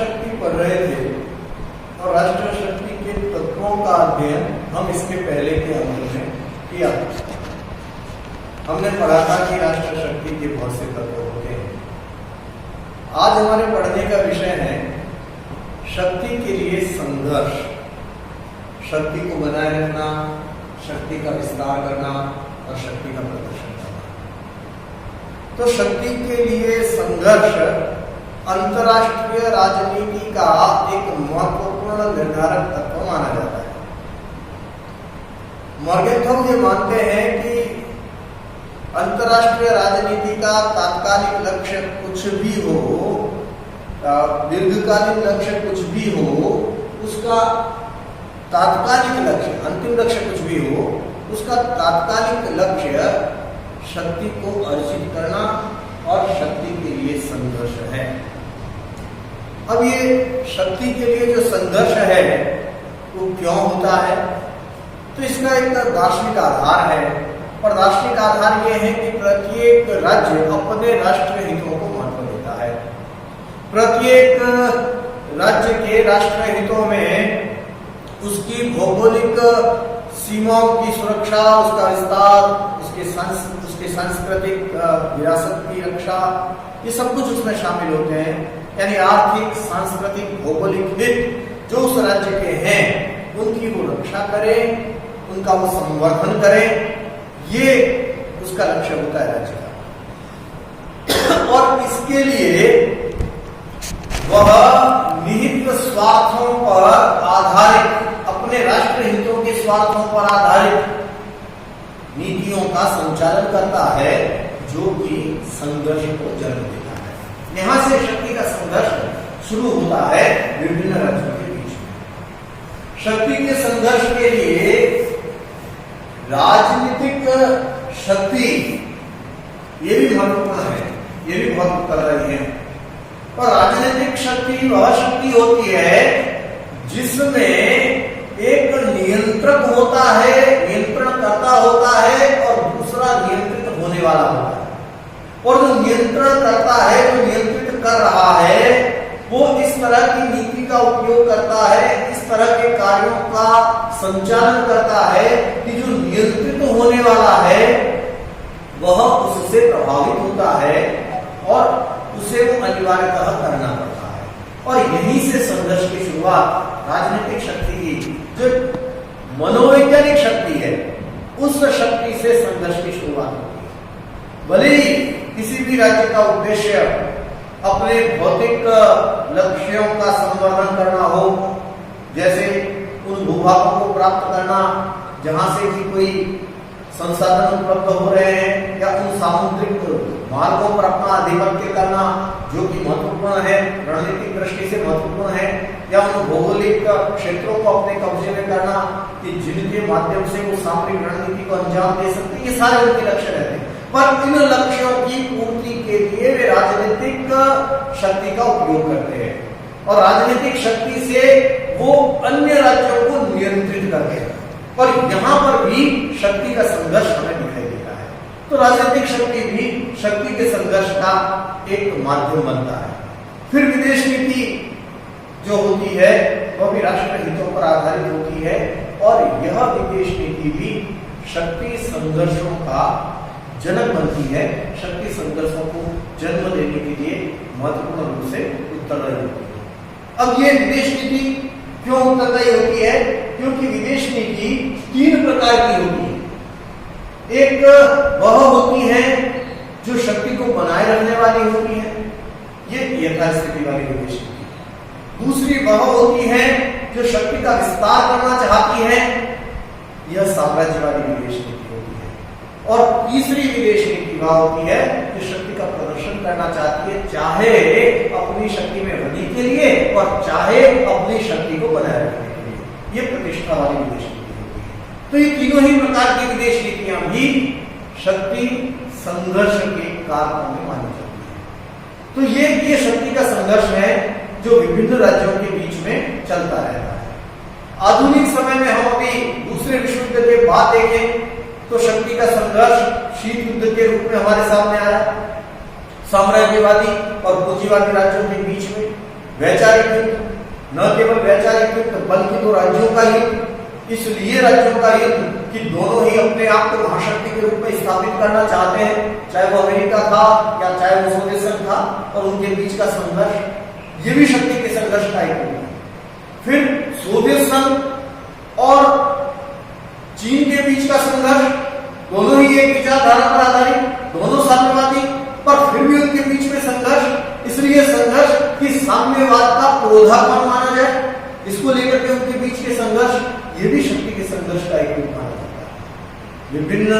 शक्ति पढ़ रहे थे और राष्ट्र शक्ति के तत्वों का अध्ययन हम इसके पहले के अंक में किया। हमने पढ़ा था कि राष्ट्र शक्ति के बहुत से तत्व होते हैं। आज हमारे पढ़ने का विषय है शक्ति के लिए संघर्ष। शक्ति को बनाए रखना, शक्ति का विस्तार करना और शक्ति का प्रदर्शन करना। तो शक्ति के लिए संघर्ष अंतरराष्ट्रीय राजनीति का एक महत्वपूर्ण निर्धारक तत्व माना जाता है। मॉर्गेनथॉम ये मानते हैं कि अंतरराष्ट्रीय राजनीति का तात्कालिक लक्ष्य कुछ भी हो, दीर्घकालीन लक्ष्य कुछ भी हो, उसका तात्कालिक लक्ष्य, अंतिम लक्ष्य कुछ भी हो, उसका तात्कालिक लक्ष्य शक्ति को अर्जित करना और शक्ति के लिए संघर्ष है। अब ये शक्ति के लिए जो संघर्ष है वो क्यों होता है? तो इसका एक दार्शनिक आधार है और दार्शनिक आधार ये है कि प्रत्येक राज्य अपने राष्ट्रीय हितों को महत्व देता है। प्रत्येक राज्य के राष्ट्रीय हितों में उसकी भौगोलिक सीमाओं की सुरक्षा, उसका विस्तार, उसके सांस्कृतिक विरासत की रक्षा, ये सब कुछ उसमें शामिल होते हैं। यानी आर्थिक, सांस्कृतिक, भौगोलिक हित जो उस राज्य के हैं उनकी वो रक्षा करें, उनका वो संवर्धन करें, ये उसका लक्ष्य होता है राज्य का। और इसके लिए वह निहित स्वार्थों पर आधारित, अपने राष्ट्रीय हितों के स्वार्थों पर आधारित नीतियों का संचालन करता है जो कि संघर्ष को जन्म देता है। यहां से शक्ति का संघर्ष शुरू होता है विभिन्न राज्यों के बीच में। शक्ति के संघर्ष के लिए राजनीतिक शक्ति ये भी महत्वपूर्ण है, ये भी बहुत कर रही है। और राजनीतिक शक्ति वह शक्ति होती है जिसमें एक नियंत्रक होता है, नियंत्रणकर्ता होता है और दूसरा नियंत्रित होने वाला होता है। और जो नियंत्रण करता है, जो नियंत्रित कर रहा है, वो इस तरह की नीति का उपयोग करता है, इस तरह के कार्यों का संचालन करता है कि जो नियंत्रित होने वाला है वह उससे प्रभावित होता है और उसे वो अनिवार्यतः करना पड़ता है। और यहीं से संघर्ष की शुरुआत राजनीतिक शक्ति की, जो मनोवैज्ञानिक शक्ति है, उस शक्ति से संघर्ष की शुरुआत होती है। भले ही किसी भी राज्य का उद्देश्य अपने भौतिक लक्ष्यों का संवर्धन करना हो, जैसे उन भूभागों को प्राप्त करना जहां से भी कोई संसाधन उपलब्ध हो रहे हैं, या उन सामुद्रिक मार्गों पर अपना आधिपत्य करना जो कि महत्वपूर्ण है, रणनीतिक दृष्टि से महत्वपूर्ण है, या उन भौगोलिक क्षेत्रों को अपने कब्जे में करना कि जिनके माध्यम से वो सामरिक रणनीति को अंजाम दे सकते हैं, ये सारे उनके लक्ष्य रहते हैं। पर इन लक्ष्यों की पूर्ति के लिए वे राजनीतिक शक्ति का उपयोग करते हैं और राजनीतिक शक्ति से वो अन्य राज्यों को नियंत्रित करते हैं। और यहाँ पर भी शक्ति का संघर्ष हमें दिखाई देता है। तो राजनीतिक शक्ति भी शक्ति के संघर्ष का एक माध्यम बनता है। फिर विदेश नीति जो होती है वह भी राष्ट्रीय हितों पर आधारित होती है और यह विदेश नीति भी शक्ति संघर्षों का जनक बनती है, शक्ति संघर्षों को जन्म देने के लिए महत्वपूर्ण रूप से उत्तरदायी होती है। अब ये विदेश नीति क्यों उत्तरदायी होती है? क्योंकि विदेश नीति 3 प्रकार की होती है। एक वह होती है जो शक्ति को बनाए रखने वाली होती है, ये यथास्थिति वाली विदेश नीति। दूसरी वह होती है जो शक्ति का विस्तार करना चाहती है, यह साम्राज्यवादी विदेश नीति होती है। और तीसरी विदेश नीति वह होती है जो शक्ति का प्रदर्शन करना चाहती है, चाहे अपनी शक्ति में वृद्धि के लिए और चाहे अपनी शक्ति को बनाए रखने के लिए, ये प्रतिष्ठा वाली विदेश नीति होती है। तो ये तीनों ही प्रकार की विदेश नीतियां भी शक्ति संघर्ष के कारकों में मानी जाती है। तो ये शक्ति का संघर्ष है जो विभिन्न राज्यों के बीच में चलता रहता है। आधुनिक समय में हम अभी दूसरे विश्व युद्ध के बाद देखें तो शक्ति का संघर्ष शीत युद्ध के रूप में हमारे सामने आया, साम्राज्यवादी और पूंजीवादी राज्यों के बीच में। वैचारिक युद्ध, न केवल वैचारिक युद्ध बल्कि तो राज्यों का युद्ध। इसलिए राज्यों का युद्ध कि दोनों ही अपने आप को महाशक्ति के रूप में स्थापित करना चाहते हैं, चाहे वो अमेरिका था या चाहे वो सोवियत संघ था, और उनके बीच का संघर्ष ये भी शक्ति के संघर्ष का एक रूप है। फिर सोवियत संघ और चीन के बीच का संघर्ष, दोनों ही एक विचारधारा पर आधारित, दोनों साम्यवादी, पर फिर भी उनके बीच में संघर्ष। इसलिए संघर्ष कि साम्यवाद का क्रोधापन माना जाए, इसको लेकर के उनके बीच के संघर्ष, ये भी शक्ति के संघर्ष का एक रूप माना जाता है। विभिन्न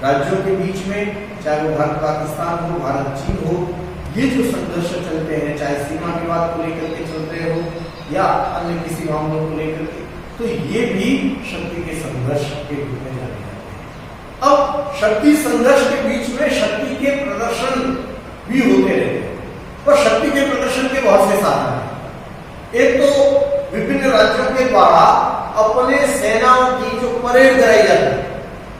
राज्यों के बीच में, चाहे वो भारत पाकिस्तान हो, भारत चीन हो, ये जो संघर्ष चलते हैं, चाहे सीमा विवाद को लेकर के चलते हो या अन्य किसी मामलों को लेकर के, तो ये भी शक्ति के संघर्ष के रूप में जाने जाते हैं। अब शक्ति संघर्ष के बीच में शक्ति के प्रदर्शन भी होते रहते हैं, और शक्ति के प्रदर्शन के बहुत से साधन हैं। एक तो विभिन्न राज्यों के द्वारा अपने सेनाओं की जो परेड कराई जाती है,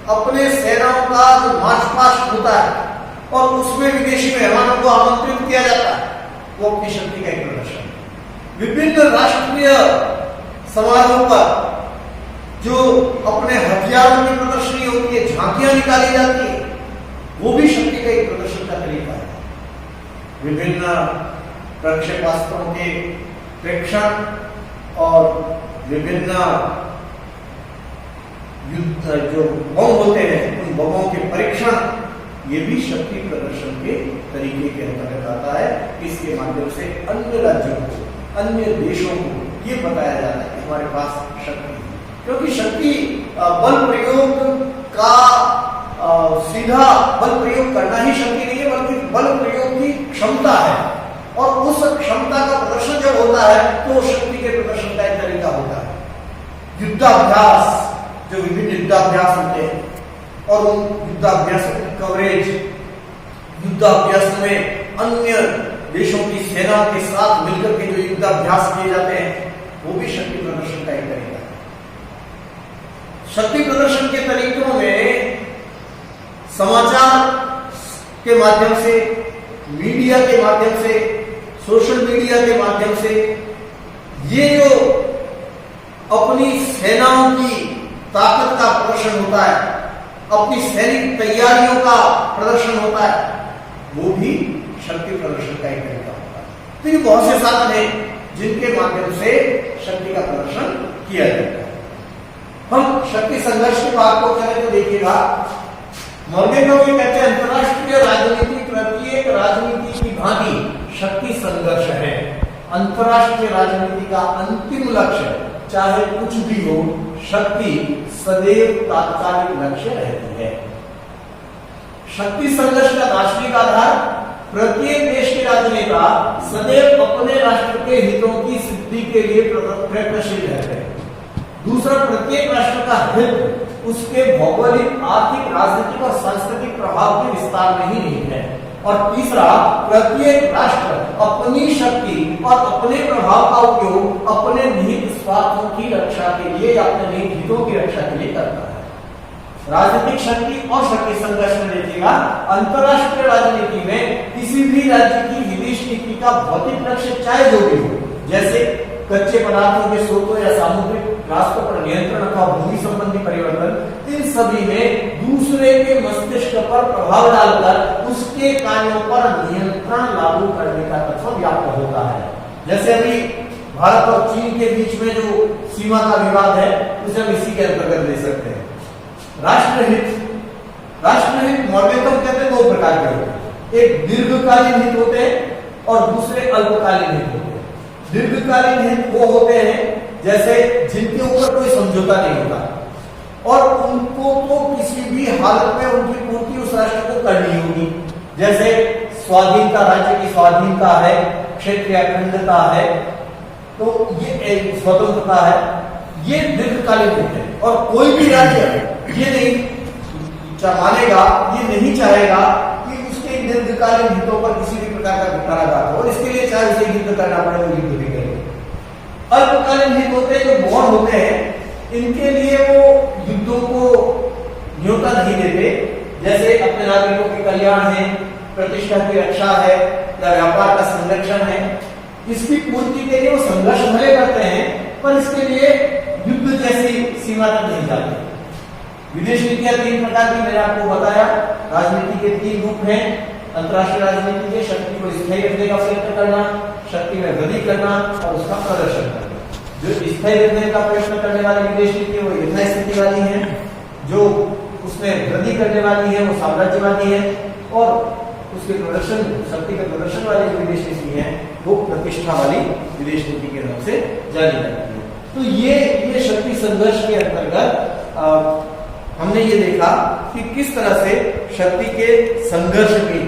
अपने सेनाओं का जो मार्च पास्ट होता है और उसमें विदेशी मेहमानों को आमंत्रित किया जाता है, वो अपनी शक्ति का एक प्रदर्शन है। विभिन्न राष्ट्रीय समारोह पर जो अपने हथियारों की प्रदर्शनी होती है, झांकियां निकाली जाती है, वो भी शक्ति का एक प्रदर्शन का तरीका है। विभिन्न प्रक्षेपास्त्रों के प्रेक्षण और विभिन्न युद्ध जो बम होते हैं, उन बमों के परीक्षण, ये भी शक्ति प्रदर्शन के तरीके के अंतर्गत आता है। इसके माध्यम से अन्य राज्यों को, अन्य देशों को ये बताया जाता है कि हमारे पास शक्ति है, क्योंकि शक्ति बल प्रयोग का सीधा बल प्रयोग करना ही शक्ति नहीं है, बल्कि बल प्रयोग की क्षमता है, और उस क्षमता का प्रदर्शन जब होता है तो शक्ति के प्रदर्शन का एक तरीका होता है। युद्धाभ्यास, जो विभिन्न युद्धाभ्यास होते हैं, और उन युद्धाभ्यासों की कवरेज, युद्धाभ्यास में अन्य देशों की सेनाओं के साथ मिलकर के जो युद्धाभ्यास किए जाते हैं, वो भी शक्ति प्रदर्शन का एक तरीका है। शक्ति प्रदर्शन के तरीकों में समाचार के माध्यम से, मीडिया के माध्यम से, सोशल मीडिया के माध्यम से, ये जो अपनी सेनाओं की ताकत का प्रदर्शन होता है, अपनी सैनिक तैयारियों का प्रदर्शन होता है, वो भी शक्ति प्रदर्शन का एक तरीका होता है। तो ये बहुत से साधन हैं जिनके माध्यम से शक्ति का प्रदर्शन किया जाता है। हम शक्ति संघर्ष की बात को करें तो देखिएगा, मॉर्गेनहॉउ कहते हैं अंतरराष्ट्रीय राजनीति प्रत्येक राजनीति की भांति शक्ति संघर्ष है। अंतरराष्ट्रीय राजनीति का अंतिम लक्ष्य चाहे कुछ भी हो, शक्ति सदैव तात्कालिक लक्ष्य रहती है। शक्ति संघर्ष का दार्शनिक आधार, प्रत्येक देश के राजनेता सदैव अपने राष्ट्र के हितों की सिद्धि के लिए प्रयत्नशील रहते हैं। दूसरा, प्रत्येक राष्ट्र का हित उसके भौगोलिक, आर्थिक, राजनीतिक और सांस्कृतिक प्रभाव के विस्तार में ही नहीं है। और तीसरा, प्रत्येक राष्ट्र अपनी शक्ति और अपने प्रभाव का उपयोग अपने निहित स्वार्थों की रक्षा के लिए या अपने निहित हितों की रक्षा के लिए करता है। राजनीतिक शक्ति और शक्ति संघर्ष में देखिएगा, अंतरराष्ट्रीय राजनीति में किसी भी राज्य की विदेश नीति का भौतिक लक्ष्य चाहे जो भी हो, जैसे कच्चे पदार्थों के स्रोतों या सामुद्रिक रास्तों पर नियंत्रण अथवा भूमि संबंधी परिवर्तन, इन सभी में दूसरे के मस्तिष्क पर प्रभाव डालकर उसके कार्यों पर नियंत्रण लागू करने का तत्व व्याप्त होता है। जैसे अभी भारत और चीन के बीच में जो सीमा का विवाद है, उसे हम इसी के अंतर्गत ले सकते हैं। राष्ट्रहित मॉर्गेनहॉउ कहते हैं दो प्रकार के होते हैं, एक दीर्घकालीन हित होते हैं और दूसरे अल्पकालीन हित होते हैं। दीर्घकालीन हित वो होते हैं जैसे जिनके ऊपर कोई समझौता नहीं होता और उनको तो किसी भी हालत में उनकी पूर्ति उस राष्ट्र को करनी होगी, जैसे स्वाधीनता, राज्य की स्वाधीनता है, क्षेत्रीय अखंडता है, तो ये एक स्वतंत्रता है, ये दीर्घकालीन हित है। और कोई भी राज्य ये नहीं मानेगा, ये नहीं चाहेगा कि उसके दीर्घकालीन हितों पर किसी भी प्रकार का कुठाराघात हो, और इसके लिए चाहे उसे युद्ध करना पड़े वो युद्ध भी करेगा। अल्पकालीन हित होते हैं जो गौण होते हैं, इनके लिए वो युद्धों को न्योता नहीं देते, जैसे अपने नागरिकों के कल्याण है, प्रतिष्ठा की रक्षा है या व्यापार का संरक्षण है, इसकी पूर्ति के लिए वो संघर्ष भले करते हैं, पर इसके लिए युद्ध जैसी सीमा तक नहीं जाते। विदेश नीतियां 3 प्रकार की मैंने आपको बताया। राजनीति के 3 रूप हैं। अंतर्राष्ट्रीय राजनीति के शक्ति को स्थायी रखने का प्रयत्न करना, शक्ति में वृद्धि करना और उसका प्रदर्शन करना। जो स्थायी रखने का प्रयत्न करने वाली विदेश नीति वो यथास्थिति वाली है, जो उसमें वृद्धि करने वाली है वो साम्राज्यवादी है, और उसके प्रदर्शन, शक्ति के प्रदर्शन वाली जो विदेश नीति है वो प्रतिष्ठा वाली विदेश नीति के नाम से जानी जाती है। तो ये शक्ति संघर्ष के अंतर्गत हमने ये देखा कि किस तरह से शक्ति के संघर्ष के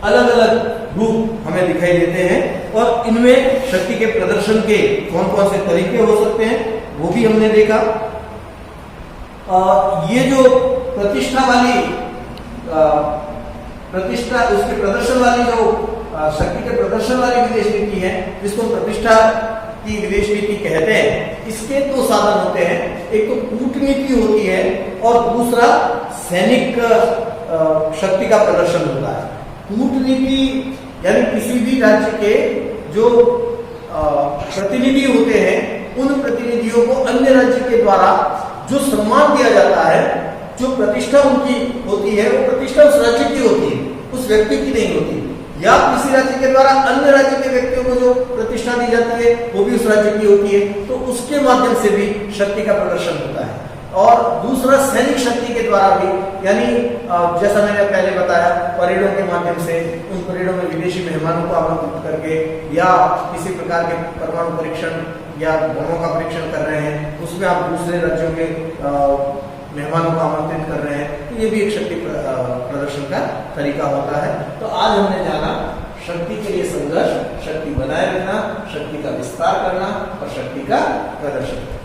अलग अलग रूप हमें दिखाई देते हैं, और इनमें शक्ति के प्रदर्शन के कौन कौन से तरीके हो सकते हैं वो भी हमने देखा। ये जो प्रतिष्ठा वाली प्रतिष्ठा उसके प्रदर्शन वाली जो शक्ति के प्रदर्शन वाली विदेश नीति है, जिसको प्रतिष्ठा की विदेश नीति कहते हैं, इसके 2 साधन होते हैं। एक तो कूटनीति होती है और दूसरा सैनिक शक्ति का प्रदर्शन होता है। कूटनीति यानी किसी भी राज्य के जो प्रतिनिधि होते हैं, उन प्रतिनिधियों को अन्य राज्य के द्वारा जो सम्मान दिया जाता है, जो प्रतिष्ठा उनकी होती है, वो प्रतिष्ठा उस राज्य की होती है, उस व्यक्ति की नहीं होती। या किसी राज्य के द्वारा अन्य राज्य के व्यक्तियों को जो प्रतिष्ठा दी जाती है वो भी उस राज्य की होती है, तो उसके माध्यम से भी शक्ति का प्रदर्शन होता है। और दूसरा सैनिक शक्ति के द्वारा भी, यानी जैसा मैंने पहले बताया, परेडों के माध्यम से, उन परेडों में विदेशी मेहमानों को आमंत्रित करके, या किसी प्रकार के परमाणु परीक्षण या बमों का परीक्षण कर रहे हैं, उसमें आप दूसरे राज्यों के मेहमानों को आमंत्रित कर रहे हैं, तो ये भी एक शक्ति प्रदर्शन का तरीका होता है। तो आज हमने जाना शक्ति के लिए संघर्ष, शक्ति बनाए रखना, शक्ति का विस्तार करना और शक्ति का प्रदर्शन करना।